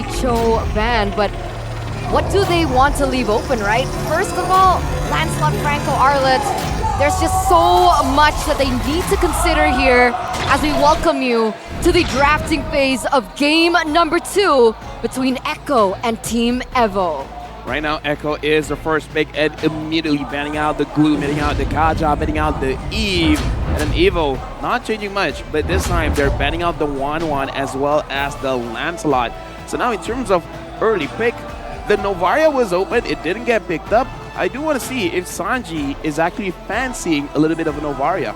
a Cho ban, but what do they want to leave open, right? First of all, Lancelot, Franco, Arlet, there's just so much that they need to consider here as we welcome you to the drafting phase of game number 2 between Echo and Team EVO. Right now, Echo is the first pick and immediately banning out the Glue, banning out the Kaja, banning out the Eve, and then EVO, not changing much, but this time they're banning out the 1-1 as well as the Lancelot. So now in terms of early pick, the Novaria was open, it didn't get picked up. I do want to see if Sanji is actually fancying a little bit of a Novaria.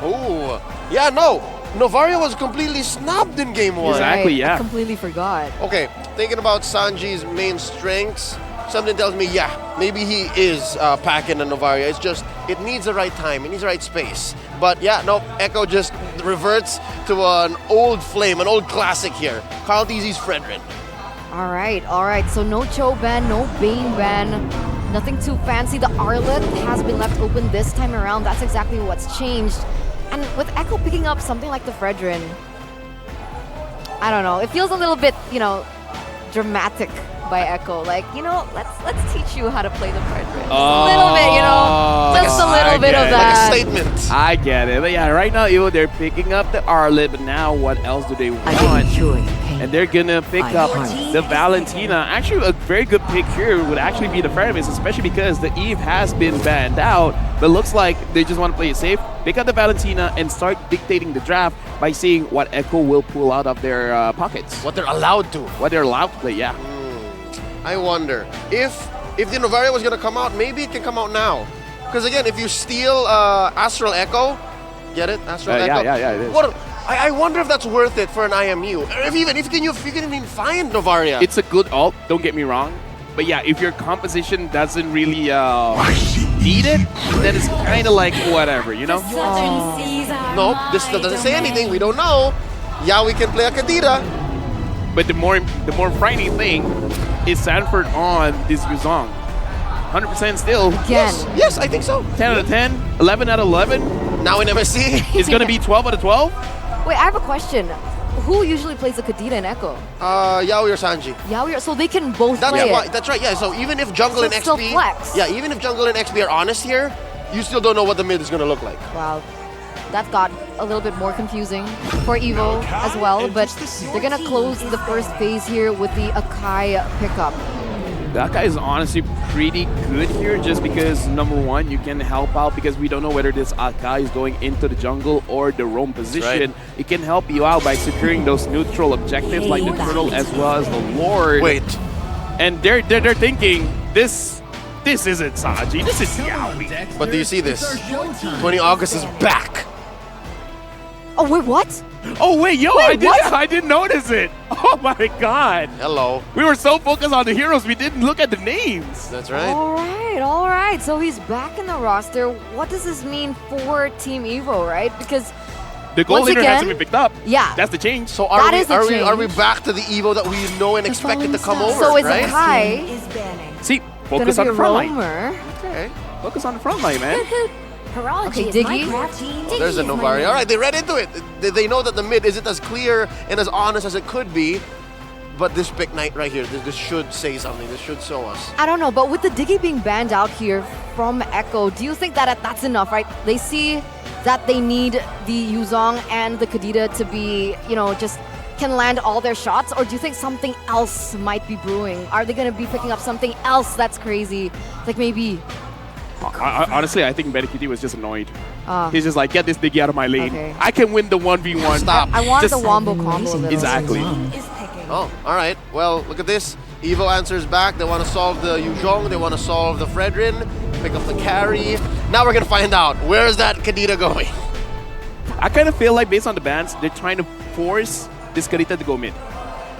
Oh, yeah, no. Novaria was completely snubbed in game 1. Exactly, Right, yeah. I completely forgot. Okay, thinking about Sanji's main strengths, something tells me, yeah, maybe he is packing a Novaria. It's just, it needs the right time, it needs the right space. But yeah, no, Echo just reverts to an old flame, an old classic here. Carl DZ's Fredrin. All right. So no Cho ban, no Bane ban, nothing too fancy. The Arlet has been left open this time around. That's exactly what's changed. And with Echo picking up something like the Fredrin, I don't know. It feels a little bit, dramatic by Echo. Like, let's teach you how to play the Fredrin. Just a little bit, just a little bit of that. Like a statement. I get it, but yeah, right now, they're picking up the Arlet, but now what else do they want? And they're gonna pick up the Valentina. Actually, a very good pick here would actually be the Fredrin, especially because the Eve has been banned out, but looks like they just want to play it safe. Pick up the Valentina and start dictating the draft by seeing what Echo will pull out of their pockets. What they're allowed to. What they're allowed to play, yeah. I wonder if the Novaria was gonna come out, maybe it can come out now. Because again, if you steal Astral Echo, get it? Astral Echo. Yeah, it is. I wonder if that's worth it for an IMU. If you can even find Novaria. It's a good ult, don't get me wrong. But yeah, if your composition doesn't really need it, then it's kind of like whatever, No, this doesn't say anything. We don't know. Yeah, we can play a Kadira. But the more frightening thing is Sanford on this Yuzong. 100% still. Again. Yes, I think so. 10 out of 10, 11 out of 11. Now in MSC. It's going to be 12 out of 12? Wait, I have a question. Who usually plays the Kadira in Echo? Yaoi or Sanji. Yaoi, so they can both play it. That's right, yeah. So even if jungle So and it's still XP... flex. Yeah, even if jungle and XP are honest here, you still don't know what the mid is going to look like. Wow, that got a little bit more confusing for EVO as well, but they're gonna close the first phase here with the Akai pickup. That guy is honestly pretty good here just because, number one, you can help out because we don't know whether this Akai is going into the jungle or the roam position. Right. It can help you out by securing those neutral objectives like the Turtle as well as the Lord. Wait. And they're thinking, this isn't Sanji, this is Yaoi. But do you see this? 20 August is back. Oh wait, what? Oh wait, yo, Wait, I didn't notice it. Oh my god. Hello. We were so focused on the heroes, we didn't look at the names. That's right. All right. So he's back in the roster. What does this mean for Team EVO, right? Because The gold once leader again, hasn't been picked up. Yeah. That's the change. So That are is a we change. back to the EVO that we know and expected to come over, So is right? Akai See, gonna focus be on a the front line. roamer? Okay. Focus on the front line, man. Okay, Diggy. Oh, there's a Novaria. All right, they read into it. They know that the mid isn't as clear and as honest as it could be. But this pick night right here, this should say something. This should show us. I don't know, but with the Diggy being banned out here from Echo, do you think that that's enough, right? They see that they need the Yuzong and the Kadita to be, just can land all their shots, or do you think something else might be brewing? Are they going to be picking up something else that's crazy? Like maybe... Honestly, I think Medikiti was just annoyed. He's just like, get this Diggy out of my lane. Okay. I can win the 1v1. Stop. I wanted Just- the Wombo combo. a little. Exactly. Oh, all right. Well, look at this. EVO answers back. They want to solve the Yuzhong. They want to solve the Fredrin. Pick up the carry. Now we're going to find out. Where is that Kadita going? I kind of feel like based on the bans, they're trying to force this Karita to go mid.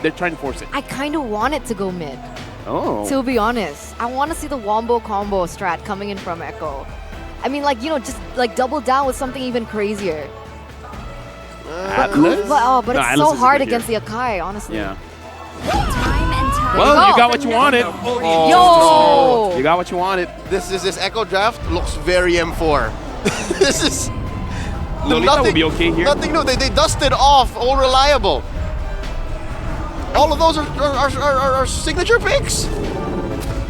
They're trying to force it. I kind of want it to go mid, Oh. to be honest. I want to see the Wombo combo strat coming in from Echo. I mean, just double down with something even crazier. Atlas? But No, it's Atlas so is hard good here. against the Akai, honestly. Yeah. Well, Well, you got what you wanted. Oh, Yo! You got what you wanted. This Echo draft looks very M4. This is Lolita will be okay here. Nothing new. They dusted off all reliable. All of those are signature picks.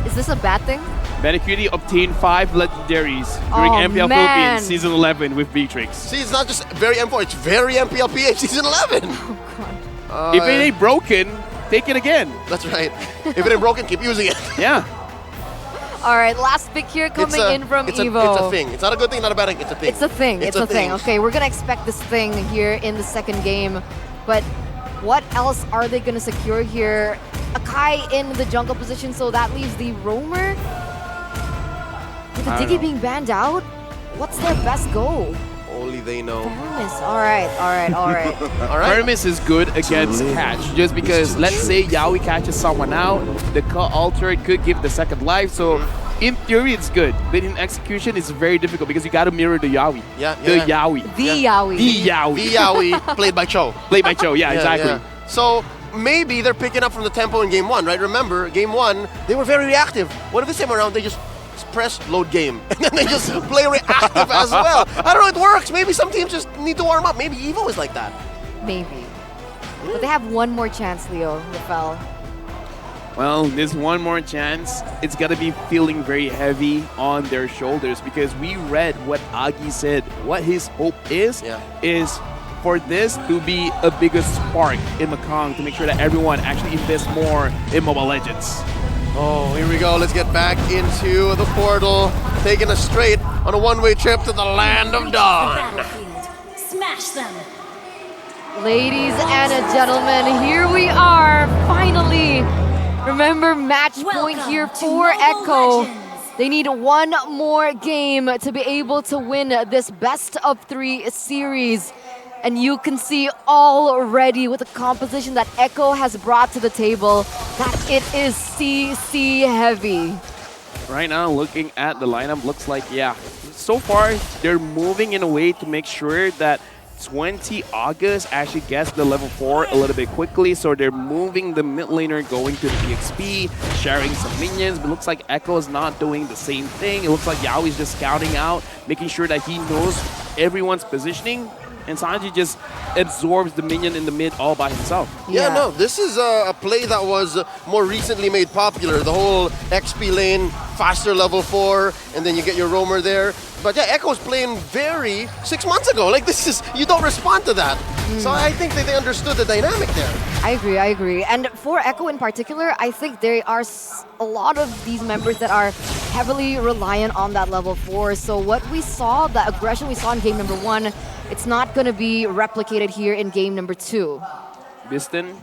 Is this a bad thing? Benecuity obtained 5 legendaries during Oh, MPL man. Philippines Season 11 with Beatrix. See, it's not just very M4, it's very MPLPH Season 11. Oh, God. If it ain't broken, take it again. That's right. If it ain't broken, keep using it. Yeah. All right, last pick here coming in from EVO. It's a thing. It's not a good thing, not a bad thing. It's a thing. It's a thing. It's a thing. Okay, we're gonna expect this thing here in the second game, but what else are they gonna secure here? Akai in the jungle position, so that leaves the roamer. With the I don't Diggy know. being banned out, what's their best goal? Only they know. Hermes. All right. All right. Hermes is good against catch, just because let's say Yaoi catches someone out, the alter could give the second life, so in theory it's good, but in execution it's very difficult because you gotta mirror the Yaoi. Yeah, The yeah. Yaoi. The Yaoi. The Yaoi. The Yaoi played by Cho. Played by Cho, yeah, exactly. Yeah. So maybe they're picking up from the tempo in game 1, right? Remember, game 1, they were very reactive. What if this time around they just press load game and then they just play reactive as well? I don't know, it works. Maybe some teams just need to warm up. Maybe EVO is like that. Maybe. But they have one more chance, Leo, Rafael. Well, there's one more chance. It's gotta be feeling very heavy on their shoulders because we read what Agi said. What his hope is for this to be a bigger spark in Mekong to make sure that everyone actually invests more in Mobile Legends. Oh, here we go. Let's get back into the portal, taking us straight on a one-way trip to the land of dawn. Battlefield. Smash them. Ladies and gentlemen, here we are, finally. Remember, match point Welcome here to for Mobile Echo. Legends. They need one more game to be able to win this best of 3 series. And you can see already with the composition that Echo has brought to the table that it is CC heavy. Right now, looking at the lineup, looks like, yeah, so far they're moving in a way to make sure that 20 August actually gets the level 4 a little bit quickly, so they're moving the mid laner going to the EXP, sharing some minions, but looks like Echo is not doing the same thing. It looks like Yao is just scouting out, making sure that he knows everyone's positioning, and Sanji just absorbs the minion in the mid all by himself. Yeah, no, this is a play that was more recently made popular. The whole XP lane, faster level 4, and then you get your roamer there. But yeah, Echo's playing very 6 months ago. Like this is, you don't respond to that. So I think that they understood the dynamic there. I agree. And for Echo in particular, I think there are a lot of these members that are heavily reliant on that level 4. So what we saw, the aggression we saw in game number 1, it's not going to be replicated here in game number 2. Biston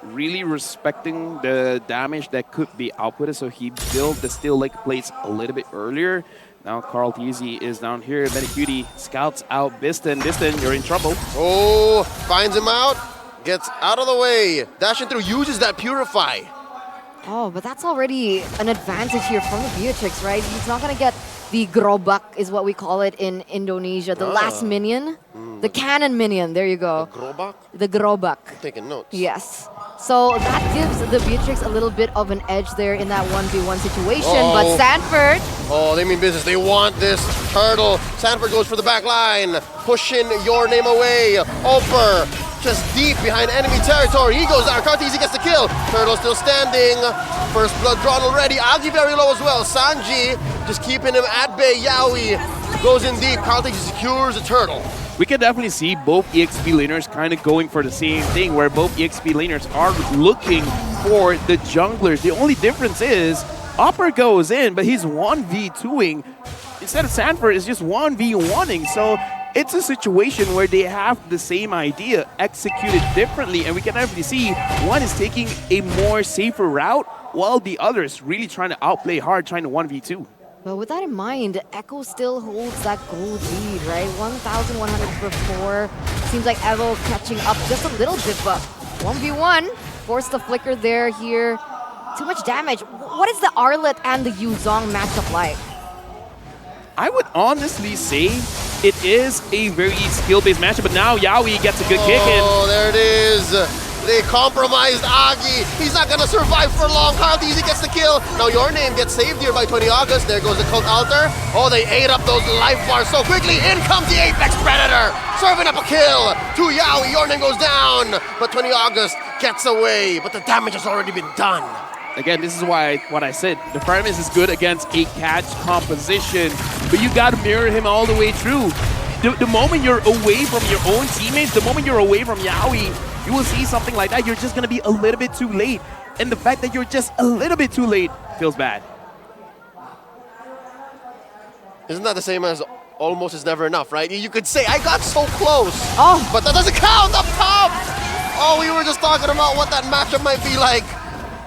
really respecting the damage that could be outputted, so he built the Steel Lake plates a little bit earlier. Now Carl Teasy is down here. Benecuity scouts out Biston. Biston, you're in trouble. Oh, finds him out, gets out of the way, dashing through, uses that Purify. Oh, but that's already an advantage here from the Beatrix, right? He's not going to get the Grobak, is what we call it in Indonesia. The last minion. The cannon minion. There you go. Grobak? The Grobak. Taking notes. Yes. So that gives the Beatrix a little bit of an edge there in that 1v1 situation. But Oh. Sanford, Oh, they mean business. They want this turtle. Sanford goes for the back line, pushing your name away. Oper just deep behind enemy territory. He goes down. Cartesi gets the kill. Turtle still standing. First blood drawn already. Agi very low as well. Sanji just keeping him at bay. Yaoi goes in deep. Cartesi secures the turtle. We can definitely see both EXP laners kind of going for the same thing, where both EXP laners are looking for the junglers. The only difference is Upper goes in, but he's 1v2ing. Instead of Sanford, it's just 1v1ing. So it's a situation where they have the same idea executed differently, and we can definitely see one is taking a more safer route while the other is really trying to outplay hard, trying to 1v2. but with that in mind, Echo still holds that gold lead, right? 1,100 for 4. Seems like Evo catching up just a little bit, but 1v1. Forced the flicker there here. Too much damage. What is the Arlet and the Yuzong matchup like? I would honestly say it is a very skill-based matchup, but now Yaoi gets a good kick in. Oh, there it is. They compromised Agi. He's not gonna survive for long. Cartesi gets the kill. Now your name gets saved here by 20 August. There goes the cult altar. Oh, they ate up those life bars so quickly. In comes the Apex Predator, serving up a kill to Yaoi. Your name goes down, but 20 August gets away, but the damage has already been done. Again, this is why what I said. The Primus is good against a catch composition, but you got to mirror him all the way through. The moment you're away from your own teammates, the moment you're away from Yawi, you will see something like that. You're just going to be a little bit too late. And the fact that you're just a little bit too late feels bad. Isn't that the same as almost is never enough, right? You could say, I got so close, but that doesn't count up top! Oh, we were just talking about what that matchup might be like.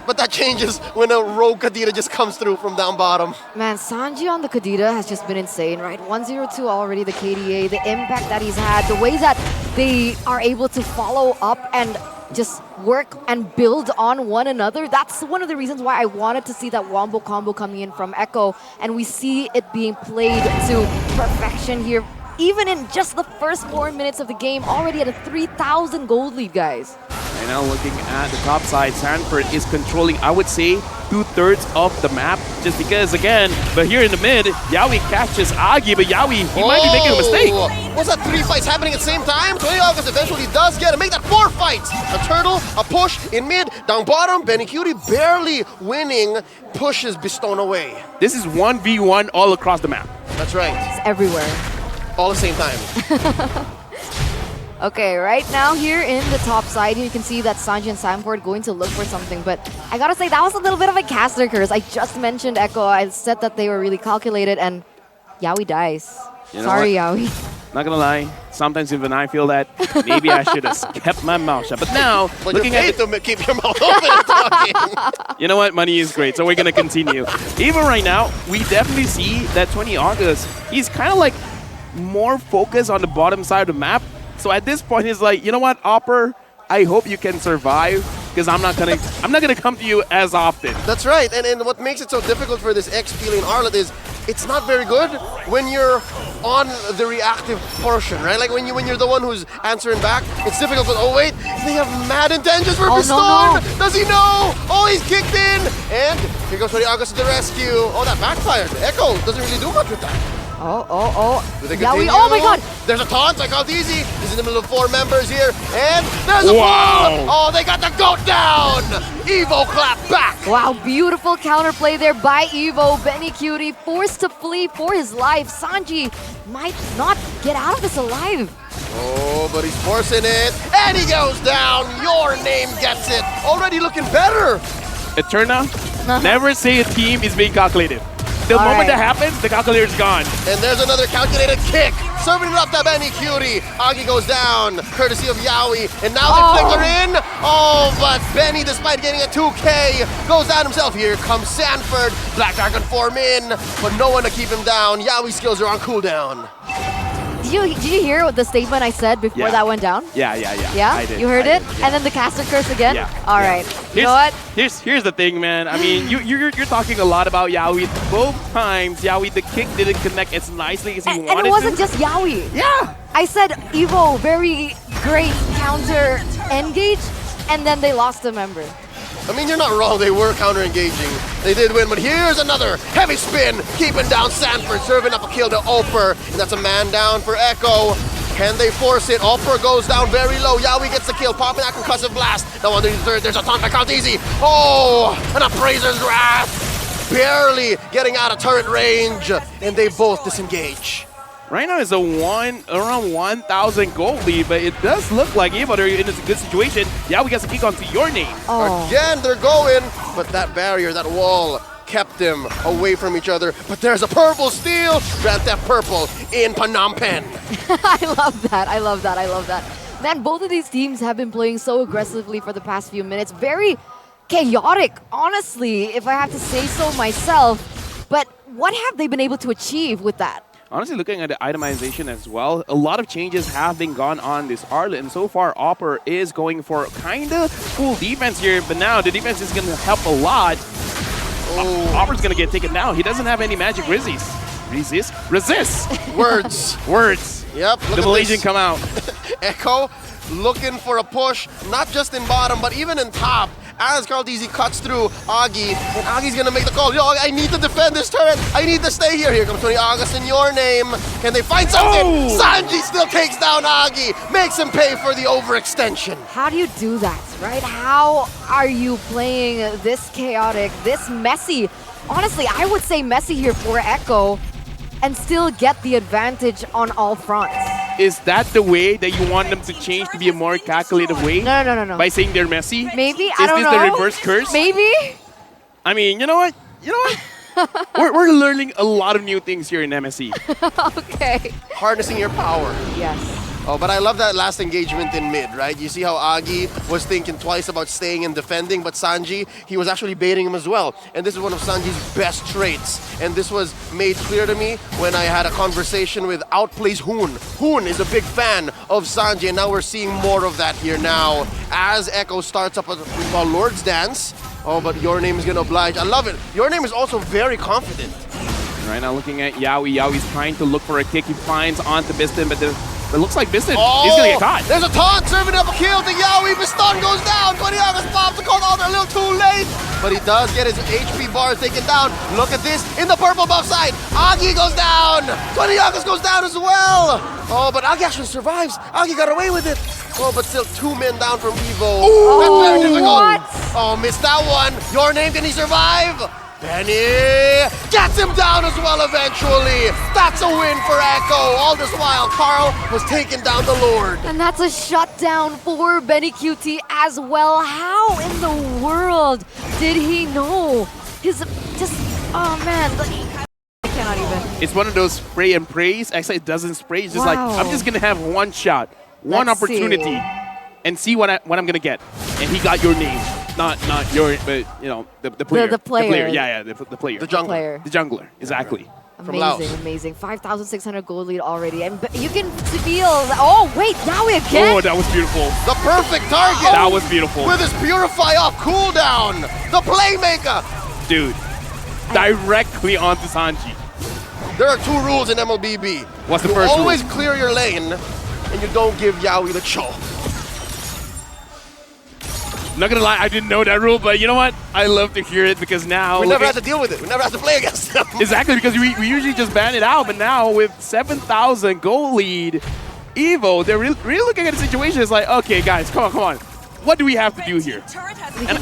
But that changes when a rogue Kadita just comes through from down bottom. Man, Sanji on the Kadita has just been insane, right? 1-0-2 already, the KDA, the impact that he's had, the ways that they are able to follow up and just work and build on one another. That's one of the reasons why I wanted to see that Wombo combo coming in from Echo, and we see it being played to perfection here. Even in just the first 4 minutes of the game, already at a 3,000 gold lead, guys. And now looking at the top side, Sanford is controlling, I would say, 2/3 of the map. Just because, again, but here in the mid, Yawi catches Agi, but Yawi, he might be making a mistake. Was that 3 fights happening at the same time? 20 August eventually does get it. Make that 4 fights. A turtle, a push in mid, down bottom. Benny Cutie barely winning, pushes Bistone away. This is 1v1 all across the map. That's right. It's everywhere. All at the same time. Okay, right now here in the top side, you can see that Sanji and Sanford going to look for something, but I gotta say, that was a little bit of a caster curse. I just mentioned Echo. I said that they were really calculated, and Yawi dies. You know Sorry, what? Yawi. Not gonna lie, sometimes even I feel that maybe I should have kept my mouth shut. But now, But looking you're at paid to keep your mouth open and talking. you know what, money is great, so we're gonna continue. Even right now, we definitely see that 20 August, he's kind of like more focused on the bottom side of the map. So at this point, he's like, you know what, Opper, I hope you can survive, because I'm not gonna come to you as often. That's right, and what makes it so difficult for this XP lane Arlet is it's not very good when you're on the reactive portion, right? Like when you're the one who's answering back, it's difficult. But oh wait, they have mad intentions for Bistone. No. Does he know? Oh, he's kicked in, and here goes 20 August to the rescue. Oh, that backfired. Echo doesn't really do much with that. Oh. Do they Yawi, continue? oh my god! There's a taunt, I called easy. He's in the middle of 4 members here, and there's a Wow. pull! Oh, they got the goat down! Evo clap back! Wow, beautiful counterplay there by Evo. Benny Cutie forced to flee for his life. Sanji might not get out of this alive. Oh, but he's forcing it, and he goes down. Your name gets it. Already looking better. Eterna, never say a team is being calculated. The moment that happens, the calculator's gone. And there's another calculated kick. Serving it up to Benny Cutie. Agi goes down, courtesy of Yawi. And now they flicker in. Oh, but Benny, despite getting a 2K, goes down himself. Here comes Sanford. Black Dragon form in, but no one to keep him down. Yawi's skills are on cooldown. Did you hear what the statement I said before that went down? Yeah. Yeah? I did. You heard it? Yeah. And then the caster curse again? Yeah. All right. You know what? Here's the thing, man. I mean, you're talking a lot about Yawi. Both times, Yawi, the kick didn't connect as nicely as he wanted to. And it wasn't just Yawi. Yeah. I said Evo, very great counter engage, and then they lost a member. I mean, you're not wrong. They were counter-engaging. They did win, but here's another heavy spin, keeping down Sanford, serving up a kill to Oper, and that's a man down for Echo. Can they force it? Oper goes down very low. Yawi gets the kill, popping that concussive blast. Now underneath the third, there's a taunt by Count Easy. Oh, and a Appraiser's Wrath, barely getting out of turret range, and they both disengage. Right now it's around 1,000 gold lead, but it does look like Evo, they're in a good situation. Yawi gets a kick onto your name. Oh. Again, they're going, but that barrier, that wall, kept them away from each other. But there's a purple steal, Grand Theft Purple in Phnom Penh. I love that. Man, both of these teams have been playing so aggressively for the past few minutes. Very chaotic, honestly, if I have to say so myself. But what have they been able to achieve with that? Honestly, looking at the itemization as well, a lot of changes have been gone on this Arlet, and so far, Opper is going for kind of full defense here, but now the defense is going to help a lot. Opper's going to get taken down. He doesn't have any magic resist. Words. Yep. The Malaysian come out. Echo looking for a push, not just in bottom, but even in top. As Carl DZ cuts through Agi, and Agi's gonna make the call. Yo, I need to defend this turret. I need to stay here. Here comes 20 August in your name. Can they find something? Sanji still takes down Agi, makes him pay for the overextension. How do you do that? right? How are you playing this chaotic, this messy? Honestly, I would say messy here for Echo and still get the advantage on all fronts. Is that the way that you want them to change to be a more calculated way? No. By saying they're messy? Maybe, I don't know. Is this the reverse curse? Maybe? I mean, you know what? we're learning a lot of new things here in MSC. Okay. Harnessing your power. Yes. Oh, but I love that last engagement in mid, right? You see how Agi was thinking twice about staying and defending, but Sanji, he was actually baiting him as well. And this is one of Sanji's best traits. And this was made clear to me when I had a conversation with Outplays Hoon. Hoon is a big fan of Sanji, and now we're seeing more of that here now. As Echo starts up what we call Lord's Dance. Oh, but Your Name is gonna oblige. I love it. Your Name is also very confident. Right now looking at Yawi. Yawi's trying to look for a kick. He finds onto Biston, but it looks like Biston is going to get caught. There's a taunt serving up a kill to Yawi. Biston goes down. Koniaga's pops the call out a little too late. But he does get his HP bars taken down. Look at this in the purple buff side. Agi goes down. Koniaga's goes down as well. Oh, but Agi actually survives. Agi got away with it. Oh, but still 2 men down from EVO. That's very difficult. What? Oh, missed that one. Your Name, can he survive? Benny gets him down as well eventually. That's a win for Echo. All this while, Carl was taking down the Lord. And that's a shutdown for Benny QT as well. How in the world did he know? Oh man, I cannot even. It's one of those spray and praise. Actually, it doesn't spray. It's just like, I'm just going to have one shot, one Let's opportunity, see. and see what I'm going to get. And he got Your Name. Not your, but you know, the player. The player. Yeah, the player. The jungler. The jungler, exactly. From Laos. Amazing. 5,600 gold lead already. And you can feel, oh wait, now we again? Oh, that was beautiful. The perfect target. That was beautiful. With his Purify off cooldown. The playmaker. Dude, directly onto Sanji. There are 2 rules in MLBB. What's the you first always rule? clear your lane, and you don't give Yawi the choke. I'm not gonna lie, I didn't know that rule, but you know what? I love to hear it because now We never have to deal with it. We never have to play against them. exactly, because we usually just ban it out, but now with 7,000 goal lead, EVO, they're really looking at the situation. It's like, okay, guys, come on. What do we have to do here? And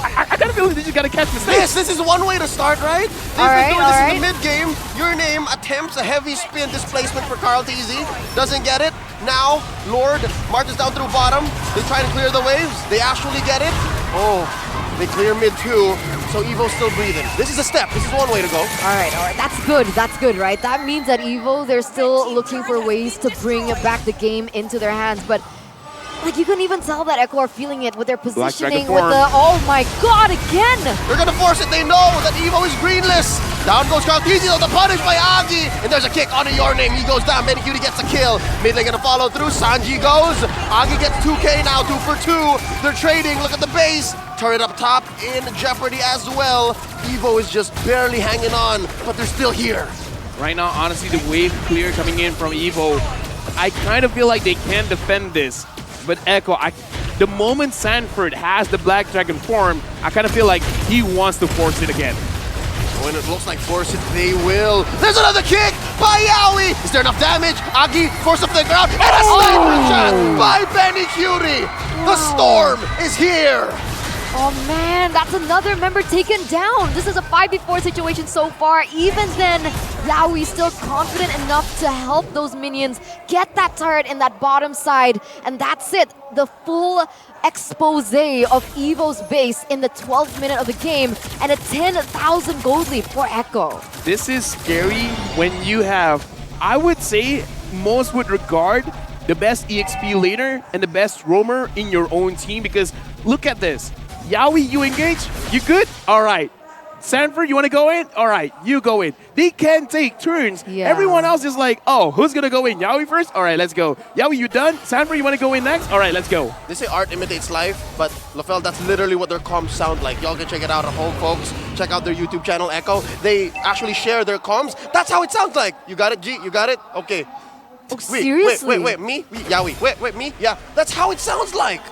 I got a feeling they just gotta catch mistakes. This is one way to start, right? They've been doing this in the mid-game. Your Name attempts a heavy spin displacement for Carl TZ. Doesn't get it. Now, Lord marches down through bottom. They try to clear the waves. They actually get it. Oh, they clear mid too. So EVO's still breathing. This is a step. This is one way to go. All right. That's good, right? That means that EVO, they're still looking for ways to bring back the game into their hands, but like you can even tell that Echo are feeling it with their positioning, with the, oh my god, again! They're gonna force it, they know that EVO is greenless! Down goes Carl TZ, the punish by Agi! And there's a kick onto Your Name, he goes down, Medicutie gets a kill. Mid lane gonna follow through, Sanji goes. Agi gets 2k now, 2 for 2. They're trading, look at the base. Turret up top in jeopardy as well. EVO is just barely hanging on, but they're still here. Right now, honestly, the wave clear coming in from EVO, I kind of feel like they can defend this. But Echo, the moment Sanford has the Black Dragon form, I kind of feel like he wants to force it again. When it looks like force it, they will. There's another kick by Yawi! Is there enough damage? Agi forced up the ground, and a sniper shot by Benny Cutie! The storm is here! Oh man, that's another member taken down. This is a 5v4 situation so far. Even then, Yawi still confident enough to help those minions get that turret in that bottom side. And that's it. The full expose of EVO's base in the 12th minute of the game and a 10,000 gold lead for Echo. This is scary when you have, I would say, most would regard the best EXP laner and the best roamer in your own team, because look at this. Yawi, you engage? You good? All right. Sanford, you want to go in? All right, you go in. They can take turns. Yeah. Everyone else is like, oh, who's going to go in? Yawi first? All right, let's go. Yawi, you done? Sanford, you want to go in next? All right, let's go. They say art imitates life, but LaFell, that's literally what their comms sound like. Y'all can check it out at home, folks. Check out their YouTube channel, Echo. They actually share their comms. That's how it sounds like. You got it, G? You got it? Okay. Oh, seriously? Wait, me? Yawi, wait, me? Yeah, that's how it sounds like.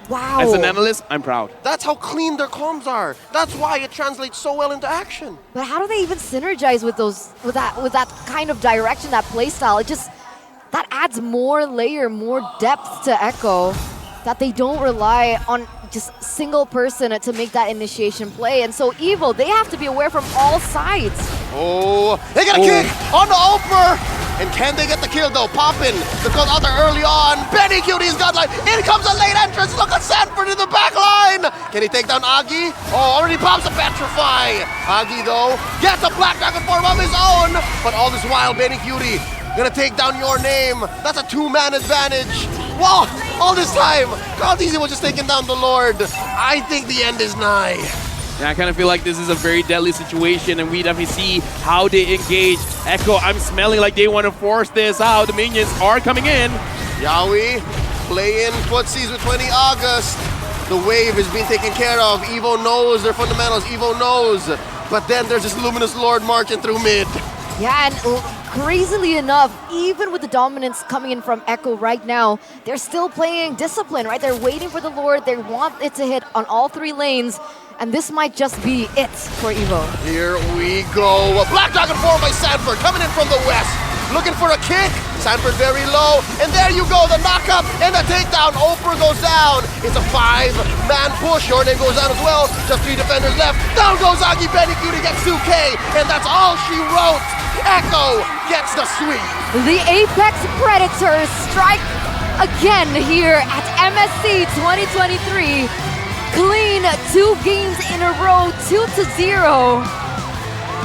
Wow. As an analyst, I'm proud. That's how clean their comms are. That's why it translates so well into action. But how do they even synergize with those, with that kind of direction, that playstyle? It just, that adds more layer, more depth to Echo, that they don't rely on just single person to make that initiation play. And so EVO, they have to be aware from all sides. Oh, they get a kick on the Oper! And can they get the kill though? Poppin, the goes out there early on. Benny Cutie's got like, in comes a late entrance. Look at Sanford in the back line. Can he take down Agi? Oh, already pops a Petrify. Agi though, gets a Black Dragon form of his own. But all this while, Benny Cutie gonna take down Your Name. That's a 2-man advantage. Whoa, all this time, Caldeezy was just taking down the Lord. I think the end is nigh. Yeah, I kind of feel like this is a very deadly situation, and we definitely see how they engage. Echo, I'm smelling like they want to force this out. The minions are coming in. Yawi playing footsies with 20 August. The wave is being taken care of. EVO knows their fundamentals. EVO knows. But then there's this Luminous Lord marching through mid. Yeah, and crazily enough, even with the dominance coming in from Echo right now, they're still playing discipline, right? They're waiting for the Lord. They want it to hit on all 3 lanes. And this might just be it for EVO. Here we go. A Black Dragon form by Sanford coming in from the west. Looking for a kick. Sanford very low. And there you go. The knockup and the takedown. Oper goes down. It's a 5-man push. Your Name goes down as well. Just 3 defenders left. Down goes Agi. Benny Cutie gets 2K. And that's all she wrote. Echo gets the sweep. The Apex Predators strike again here at MSC 2023. Clean 2 games in a row, 2-0.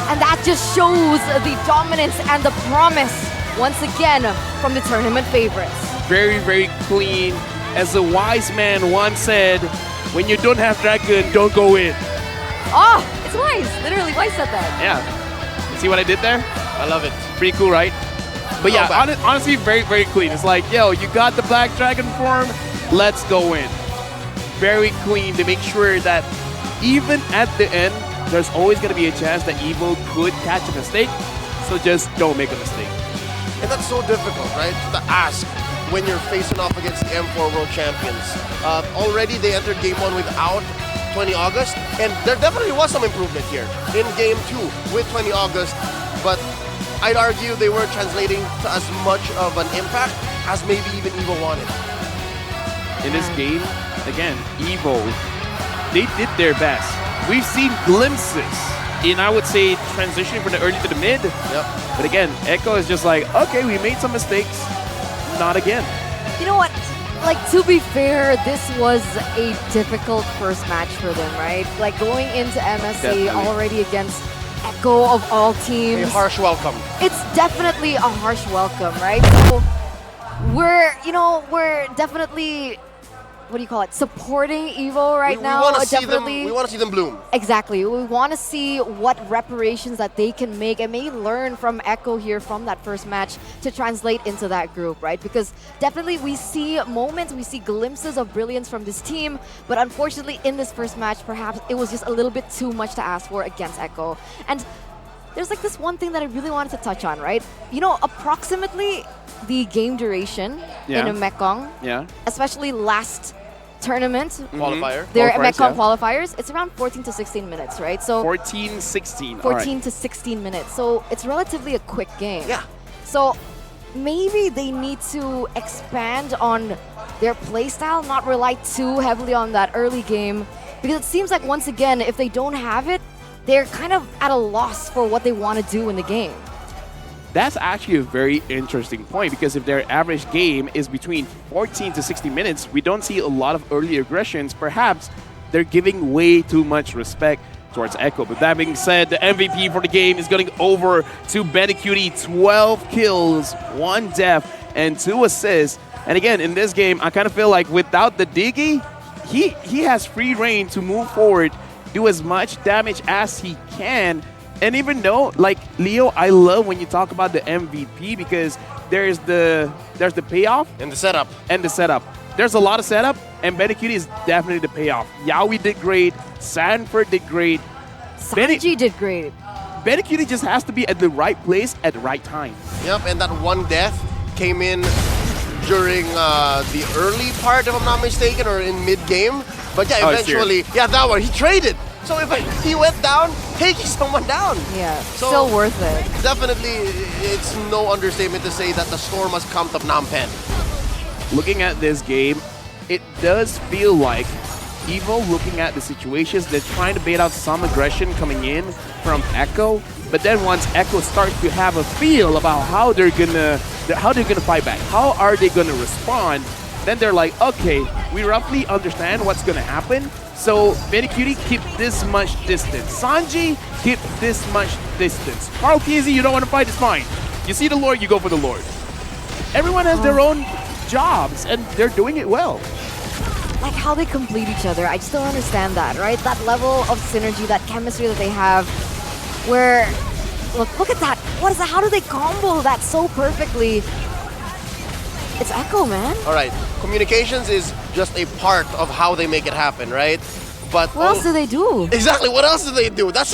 And that just shows the dominance and the promise once again from the tournament favorites. Very, very clean. As the wise man once said, when you don't have Dragon, don't go in. Oh, it's Wise. Literally, Wise said that. Yeah. See what I did there? I love it. Pretty cool, right? But yeah, honestly, very, very clean. It's like, yo, you got the Black Dragon form, let's go in. Very clean to make sure that even at the end, there's always going to be a chance that EVO could catch a mistake. So just don't make a mistake. And that's so difficult, right? To ask when you're facing off against the M4 World Champions. Already they entered Game 1 without 20 August, and there definitely was some improvement here in Game 2 with 20 August, but I'd argue they weren't translating to as much of an impact as maybe even EVO wanted. In this game, again, EVO, they did their best. We've seen glimpses in, I would say, transitioning from the early to the mid. Yep. But again, Echo is just like, okay, we made some mistakes, not again. You know what? Like, to be fair, this was a difficult first match for them, right? Like, going into MSC Definitely. already against Echo of all teams. A harsh welcome. It's definitely a harsh welcome, right? So we're definitely, what do you call it, supporting EVO right now. We want to see Definitely. them. We want to see them bloom. Exactly. We want to see what reparations that they can make and maybe learn from Echo here from that first match to translate into that group, right? Because definitely we see moments, we see glimpses of brilliance from this team, but unfortunately in this first match, perhaps it was just a little bit too much to ask for against Echo. And there's like this one thing that I really wanted to touch on, right? You know, approximately the game duration in a Mekong, especially last tournament, Qualifier. their Qualifiers, Mekong yeah. qualifiers, it's around 14 to 16 minutes, right? So 14, 16. 14 to 16 minutes. So it's relatively a quick game. Yeah. So maybe they need to expand on their playstyle, not rely too heavily on that early game, because it seems like once again, if they don't have it, they're kind of at a loss for what they want to do in the game. That's actually a very interesting point, because if their average game is between 14 to 60 minutes, we don't see a lot of early aggressions. Perhaps they're giving way too much respect towards Echo. But that being said, the MVP for the game is going over to Benny Cutie. 12 kills, 1 death, and 2 assists. And again, in this game, I kind of feel like without the Diggy, he has free reign to move forward, do as much damage as he can. And even though, like, Leo, I love when you talk about the MVP, because there's the payoff And the setup. and the setup. There's a lot of setup, and Benny Cutie is definitely the payoff. Yaoi did great. Sanford did great. Sanji did great. Benny Cutie just has to be at the right place at the right time. Yep, and that 1 death came in during the early part, if I'm not mistaken, or in mid-game. But yeah, eventually, that one, he traded. So if he went down, taking someone down. Yeah, So- still worth it. Definitely, it's no understatement to say that the storm has come to Phnom Penh. Looking at this game, it does feel like EVO looking at the situations, they're trying to bait out some aggression coming in from Echo. But then once Echo starts to have a feel about how they're gonna fight back, how are they gonna respond, then they're like, okay, we roughly understand what's gonna happen. So Medicutie, keep this much distance. Sanji, keep this much distance. Carl Kesey, you don't want to fight, it's fine. You see the Lord, you go for the Lord. Everyone has their own jobs, and they're doing it well. Like how they complete each other, I just don't understand that, right? That level of synergy, that chemistry that they have, where, look at that. What is that? How do they combo that so perfectly? It's Echo, man. All right, communications is just a part of how they make it happen, right? But What else do they do? exactly, what else do they do? That's